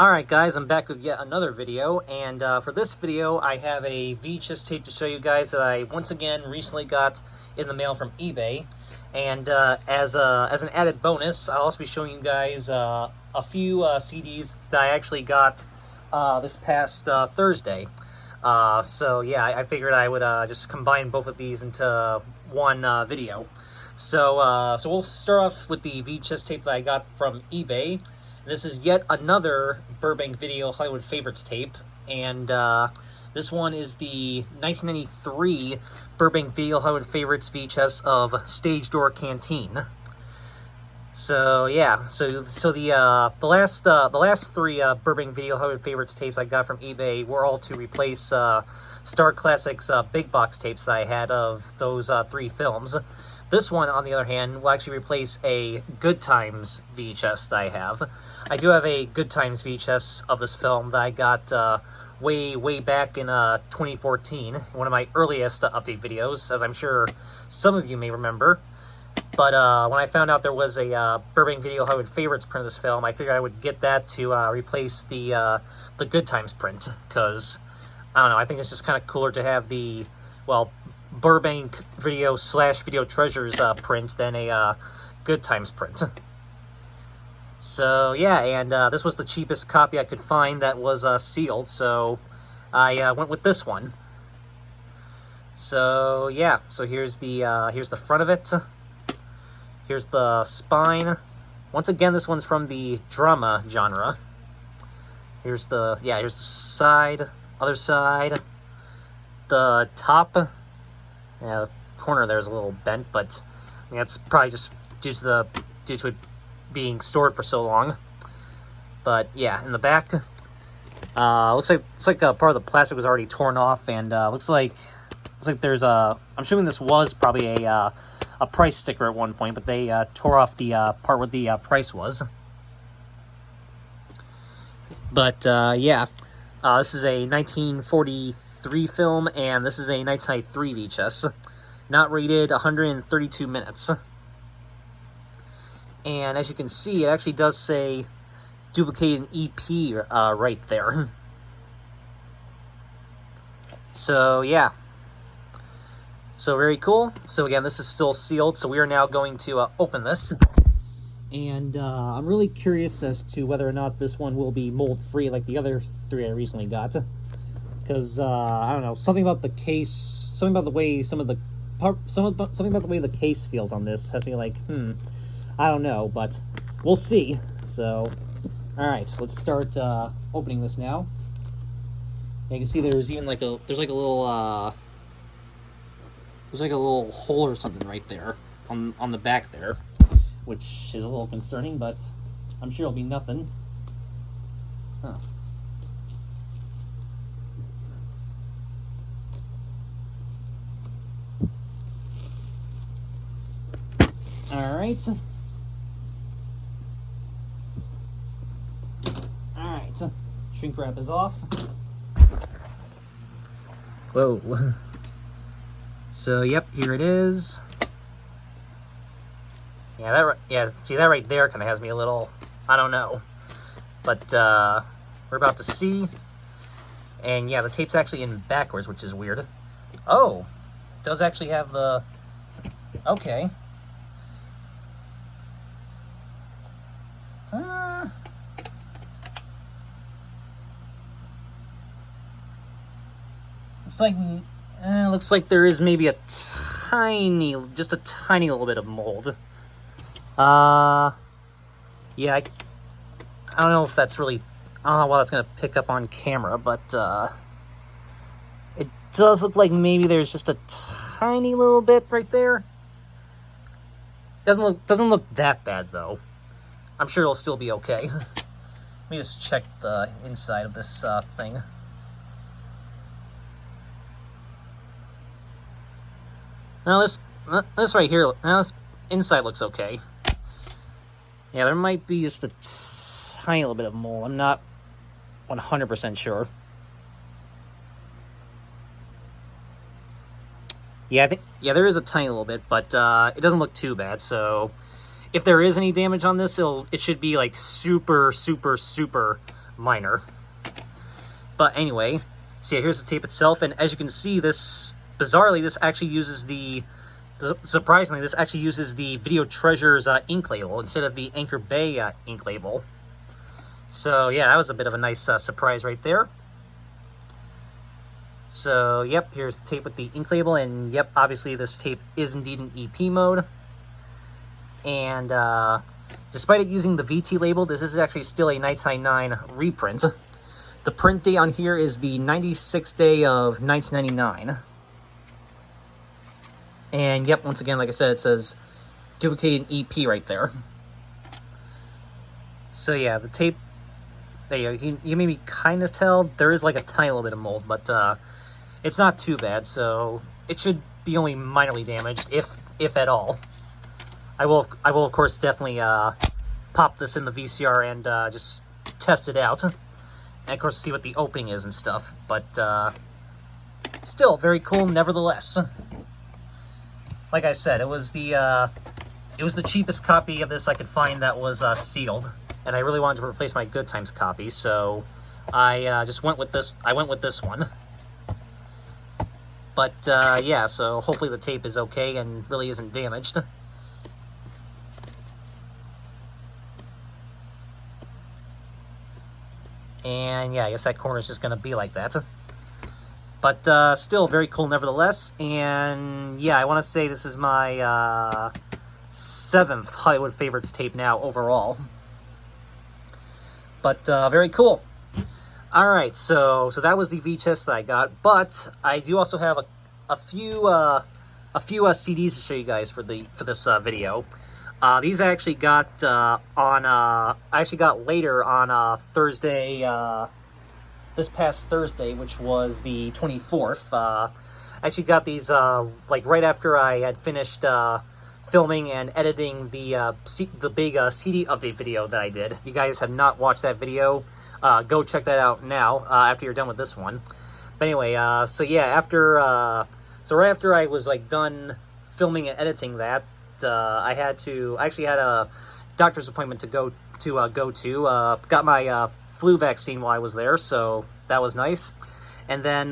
Alright guys, I'm back with yet another video, and for this video I have a VHS tape to show you guys that I once again recently got in the mail from eBay. And as an added bonus, I'll also be showing you guys a few CDs that I actually got this past Thursday. So yeah, I figured I would just combine both of these into one video. So we'll start off with the VHS tape that I got from eBay. This is yet another Burbank Video Hollywood Favorites tape, and this one is the 1993 Burbank Video Hollywood Favorites VHS of Stage Door Canteen. So yeah, so the last three Burbank Video Hollywood Favorites tapes I got from eBay were all to replace Star Classics big box tapes that I had of those three films. This one, on the other hand, will actually replace a Good Times VHS that I have. I do have a Good Times VHS of this film that I got way back in 2014, one of my earliest update videos, as I'm sure some of you may remember. But when I found out there was a Burbank Video Hollywood Favorites print of this film, I figured I would get that to replace the Good Times print, because, I don't know, I think it's just kind of cooler to have the, well, Burbank Video / Video Treasures print than a Good Times print. So yeah, and this was the cheapest copy I could find that was sealed, so I went with this one. So yeah, so here's the front of it. Here's the spine. Once again, this one's from the drama genre. Here's the side, other side, the top. Yeah, the corner there is a little bent, but I mean, that's probably just due to it being stored for so long. But yeah, in the back, looks like part of the plastic was already torn off, and looks like there's a. I'm assuming this was probably a price sticker at one point, but they tore off the part where the price was. But yeah, this is a 1943 film, and this is a 1993 VHS, not rated, 132 minutes. And as you can see, it actually does say duplicated EP right there. So yeah, so very cool. So again, this is still sealed, so we are now going to open this. And I'm really curious as to whether or not this one will be mold free like the other three I recently got. Because I don't know, something about the case, something about the way something about the way the case feels on this has me like, I don't know, but we'll see. So, all right, so let's start opening this now. And you can see there's even like a little hole or something right there on the back there, which is a little concerning, but I'm sure it'll be nothing. Huh. Alright. Alright. Shrink wrap is off. Whoa. So, yep, here it is. Yeah, see that right there kind of has me a little, I don't know. But, we're about to see. And yeah, the tape's actually in backwards, which is weird. Oh, it does actually have the, okay. Looks like there is maybe just a tiny little bit of mold. Yeah, I don't know if that's really, I don't know why that's gonna pick up on camera, but it does look like maybe there's just a tiny little bit right there. Doesn't look that bad though. I'm sure it'll still be okay. Let me just check the inside of this thing. Now this right here, now this inside looks okay. Yeah, there might be just a tiny little bit of mold. I'm not 100% sure. Yeah, there is a tiny little bit, but it doesn't look too bad. So if there is any damage on this, it should be like super minor. But anyway, so yeah, here's the tape itself, and as you can see, this, bizarrely, this actually uses the, surprisingly, this actually uses the Video Treasures ink label instead of the Anchor Bay ink label. So yeah, that was a bit of a nice surprise right there. So yep, here's the tape with the ink label, and yep, obviously this tape is indeed in EP mode. And despite it using the VT label, this is actually still a 1999 reprint. The print date on here is the 96th day of 1999. And yep, once again, like I said, it says duplicated EP right there. So yeah, the tape, there you go. You can maybe kind of tell there is like a tiny little bit of mold, but it's not too bad, so it should be only minorly damaged, if at all. I will of course definitely pop this in the VCR and just test it out, and of course see what the opening is and stuff. But still very cool nevertheless. Like I said, it was the cheapest copy of this I could find that was sealed, and I really wanted to replace my Good Times copy, so I just went with this. I went with this one. But yeah, so hopefully the tape is okay and really isn't damaged. And yeah, I guess that corner is just going to be like that. But still very cool nevertheless. And yeah, I want to say this is my 7th Hollywood Favorites tape now overall. But very cool. Alright, so that was the VHS that I got. But I do also have a few CDs to show you guys for this video. These I actually got later on Thursday, this past Thursday, which was the 24th. I actually got these like right after I had finished filming and editing the big CD update video that I did. If you guys have not watched that video, go check that out now after you're done with this one. But anyway, so yeah, right after I was like done filming and editing that, I actually had a doctor's appointment to go to. Got my flu vaccine while I was there, so that was nice. And then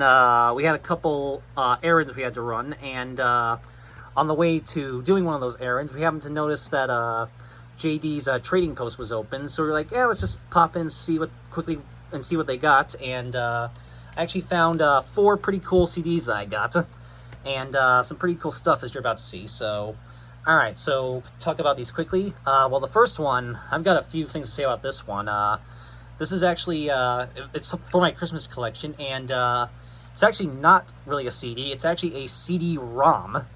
we had a couple errands we had to run, and on the way to doing one of those errands, we happened to notice that JD's trading post was open. So we were like, yeah, let's just pop in, see what they got. And I actually found 4 pretty cool CDs that I got, and some pretty cool stuff as you're about to see. So alright, so talk about these quickly. Well, the first one, I've got a few things to say about this one. This is actually, it's for my Christmas collection, and it's actually not really a CD, it's actually a CD-ROM.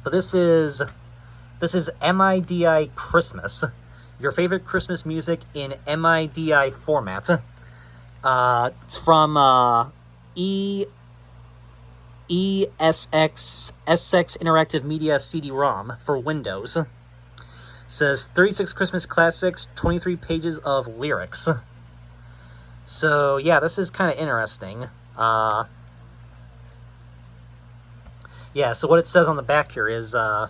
But this is MIDI Christmas, your favorite Christmas music in MIDI format. It's from ESX Interactive Media CD-ROM for Windows. It says 36 Christmas classics, 23 pages of lyrics. So yeah, this is kind of interesting. Yeah, so what it says on the back here is the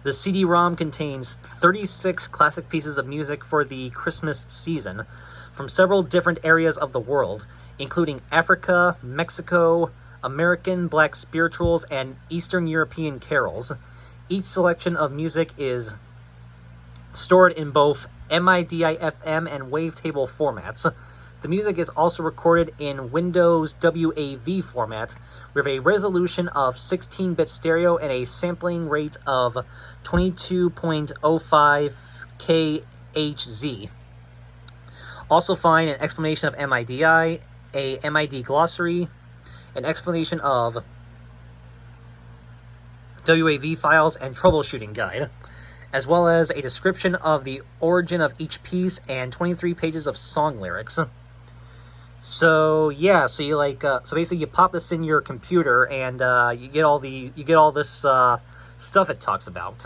CD-ROM contains 36 classic pieces of music for the Christmas season from several different areas of the world, including Africa, Mexico, American Black spirituals, and Eastern European carols. Each selection of music is stored in both MIDI-FM and wavetable formats. The music is also recorded in Windows WAV format with a resolution of 16-bit stereo and a sampling rate of 22.05 kHz. Also find an explanation of MIDI, a MID glossary, an explanation of WAV files and troubleshooting guide, as well as a description of the origin of each piece and 23 pages of song lyrics. So yeah, so you so basically you pop this in your computer and you get all this stuff it talks about.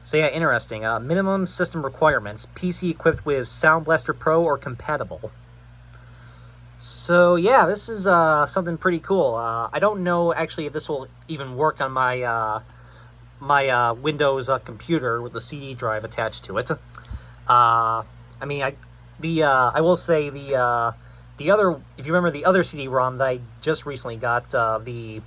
So yeah, interesting. Minimum system requirements: PC equipped with Sound Blaster Pro or compatible. So yeah, this is something pretty cool. I don't know actually if this will even work on my Windows computer with the CD drive attached to it. I mean, I will say the other, if you remember the other CD-ROM that I just recently got, the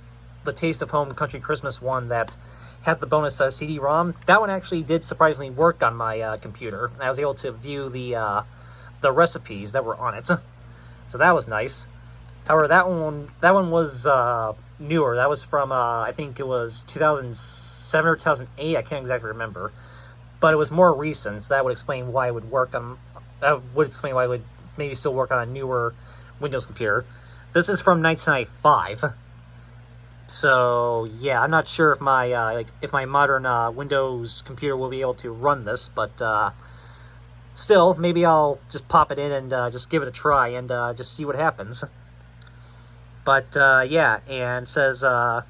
Taste of Home Country Christmas one that had the bonus CD-ROM, that one actually did surprisingly work on my computer. I was able to view the recipes that were on it, so that was nice. However, that one was newer. That was from I think it was 2007 or 2008. I can't exactly remember, but it was more recent. So that would explain why it would work on. That would explain why it would maybe still work on a newer Windows computer. This is from 1995. So yeah, I'm not sure if my if my modern Windows computer will be able to run this, but still, maybe I'll just pop it in and just give it a try and just see what happens. But yeah, and it says, but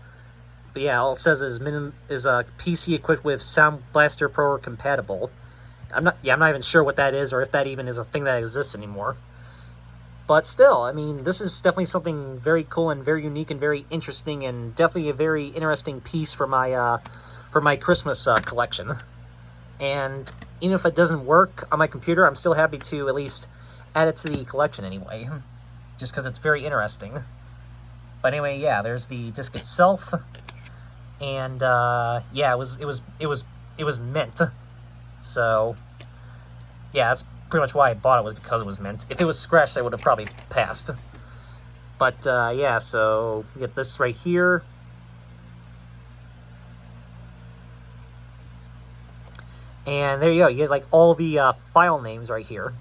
yeah, all it says is PC equipped with Sound Blaster Pro compatible. I'm not even sure what that is or if that even is a thing that exists anymore. But still, I mean, this is definitely something very cool and very unique and very interesting, and definitely a very interesting piece for my Christmas collection. And even if it doesn't work on my computer, I'm still happy to at least add it to the collection anyway, just because it's very interesting. But anyway, yeah, there's the disc itself, and yeah, it was mint. So yeah, that's pretty much why I bought it, was because it was mint. If it was scratched, I would have probably passed. But yeah, so you get this right here. And there you go. You get like all the file names right here.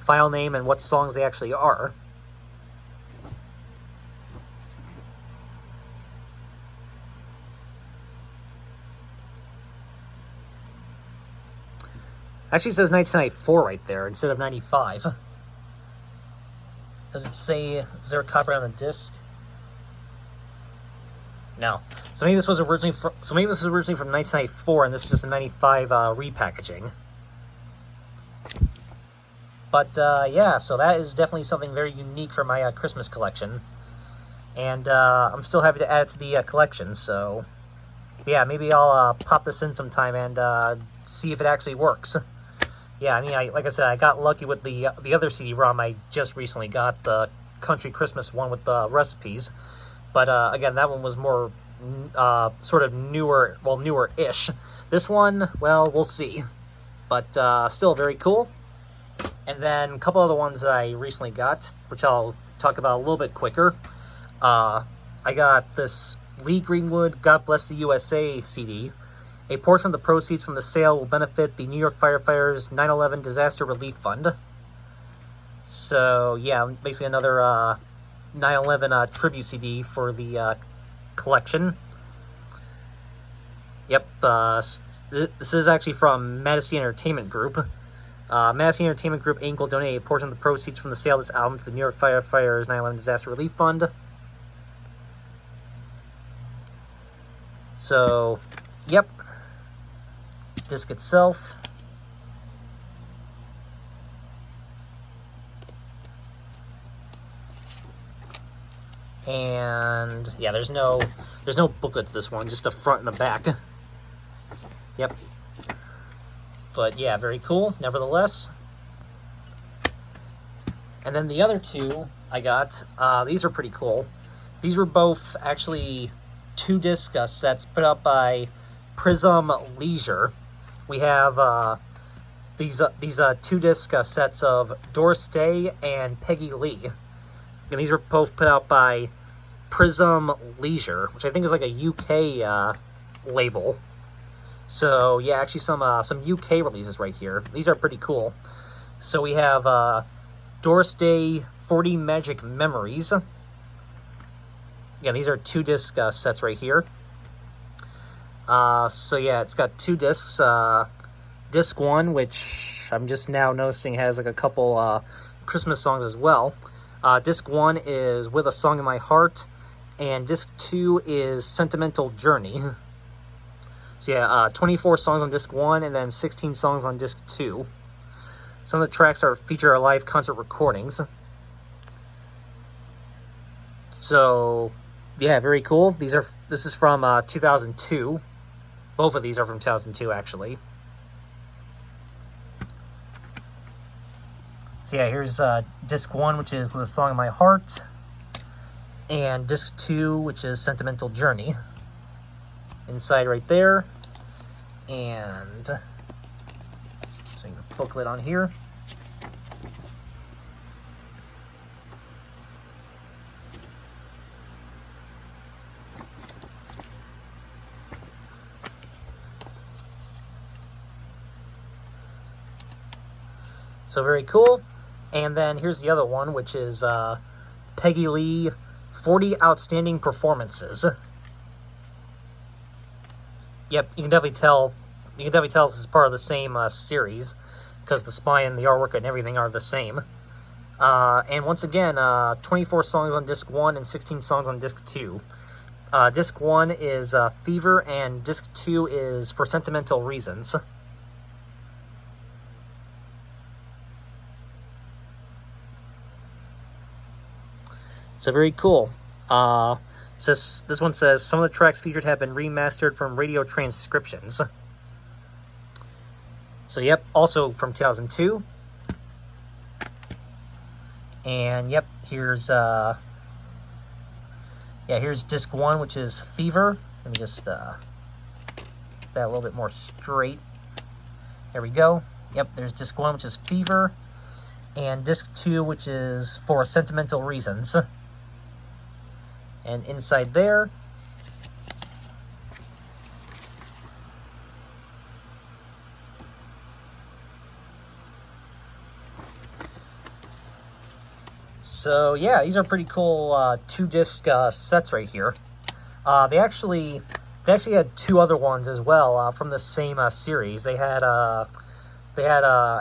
File name and what songs they actually are. Actually says 1994 right there instead of 95. Does it say, is there a copyright on the disc? No. So maybe this was originally from 1994 and this is just a 95 repackaging. But yeah, so that is definitely something very unique for my Christmas collection. And I'm still happy to add it to the collection, so yeah, maybe I'll pop this in sometime and see if it actually works. Yeah, I mean, like I said, I got lucky with the other CD-ROM I just recently got, the Country Christmas one with the recipes. But again, that one was more sort of newer, well, newer-ish. This one, well, we'll see. But still very cool. And then a couple other ones that I recently got, which I'll talk about a little bit quicker. I got this Lee Greenwood, God Bless the USA CD. A portion of the proceeds from the sale will benefit the New York Firefighters 9/11 Disaster Relief Fund. So, yeah, basically another 9/11 tribute CD for the collection. Yep, this is actually from Madison Entertainment Group. Madison Entertainment Group Inc. will donate a portion of the proceeds from the sale of this album to the New York Firefighters 9/11 Disaster Relief Fund. So, yep. Disc itself. And yeah, there's no booklet to this one, just a front and a back. Yep. But yeah, very cool, nevertheless. And then the other two I got, these are pretty cool. These were both actually 2-disc sets put up by Prism Leisure. We have these 2-disc sets of Doris Day and Peggy Lee. And these were both put out by Prism Leisure, which I think is like a UK label. So yeah, actually some UK releases right here. These are pretty cool. So we have Doris Day 40 Magic Memories. Yeah, these are 2-disc sets right here. So yeah, it's got 2 discs. Disc 1, which I'm just now noticing has like a couple Christmas songs as well. Disc 1 is With a Song in My Heart, and Disc 2 is Sentimental Journey. So yeah, 24 songs on Disc 1, and then 16 songs on Disc 2. Some of the tracks feature live concert recordings. So yeah, very cool. This is from 2002. Both of these are from 2002, actually. So yeah, here's disc 1, which is With a Song in My Heart, and disc 2, which is Sentimental Journey. Inside right there, and so you can booklet on here. So very cool. And then here's the other one, which is Peggy Lee, 40 Outstanding Performances. Yep, you can definitely tell. You can definitely tell this is part of the same series, because the spine and the artwork and everything are the same. And once again, 24 songs on disc 1 and 16 songs on disc 2. Disc 1 is Fever, and disc 2 is For Sentimental Reasons. So very cool. This one says, some of the tracks featured have been remastered from radio transcriptions. So yep, also from 2002. And yep, here's here's disc 1, which is Fever. Let me just that a little bit more straight. There we go. Yep, there's disc 1, which is Fever, and disc 2, which is For Sentimental Reasons. And inside there, so yeah, these are pretty cool 2-disc sets right here. They actually had 2 other ones as well from the same series. They had I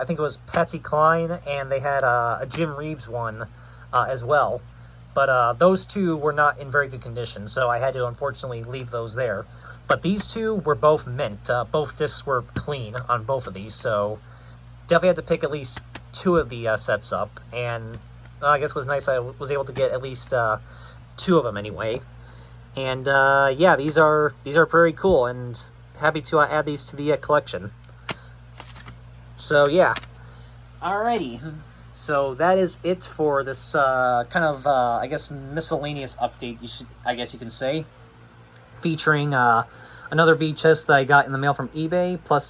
think it was Patsy Cline, and they had a Jim Reeves one as well. But those 2 were not in very good condition, so I had to unfortunately leave those there. But these 2 were both mint. Both discs were clean on both of these, so definitely had to pick at least 2 of the sets up. And I guess it was nice I was able to get at least 2 of them anyway. And yeah, these are very cool, and happy to add these to the collection. So yeah, alrighty. So that is it for this kind of, I guess, miscellaneous update, I guess you can say, featuring another VHS that I got in the mail from eBay, plus,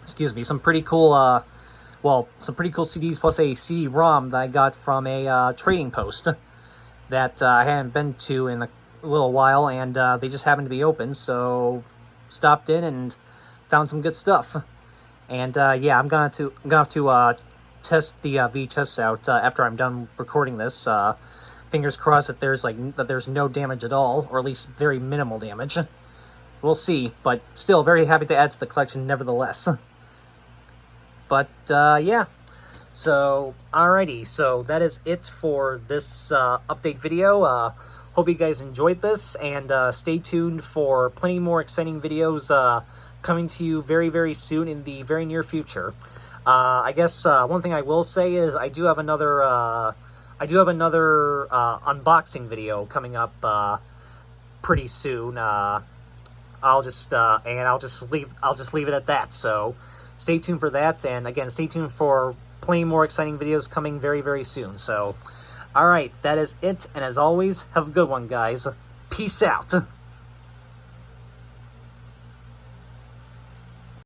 some pretty cool, some pretty cool CDs, plus a CD-ROM that I got from a trading post that I hadn't been to in a little while, and they just happened to be open, so stopped in and found some good stuff. And yeah, I'm gonna have to test the VHS out after I'm done recording this. Fingers crossed that there's no damage at all, or at least very minimal damage. We'll see, but still very happy to add to the collection nevertheless. But yeah, so alrighty, so that is it for this update video. Hope you guys enjoyed this, and stay tuned for plenty more exciting videos coming to you very, very soon in the very near future. I guess one thing I will say is I do have another unboxing video coming up pretty soon. I'll just leave it at that. So stay tuned for that, and again, stay tuned for plenty more exciting videos coming very, very soon. So, all right, that is it, and as always, have a good one, guys. Peace out.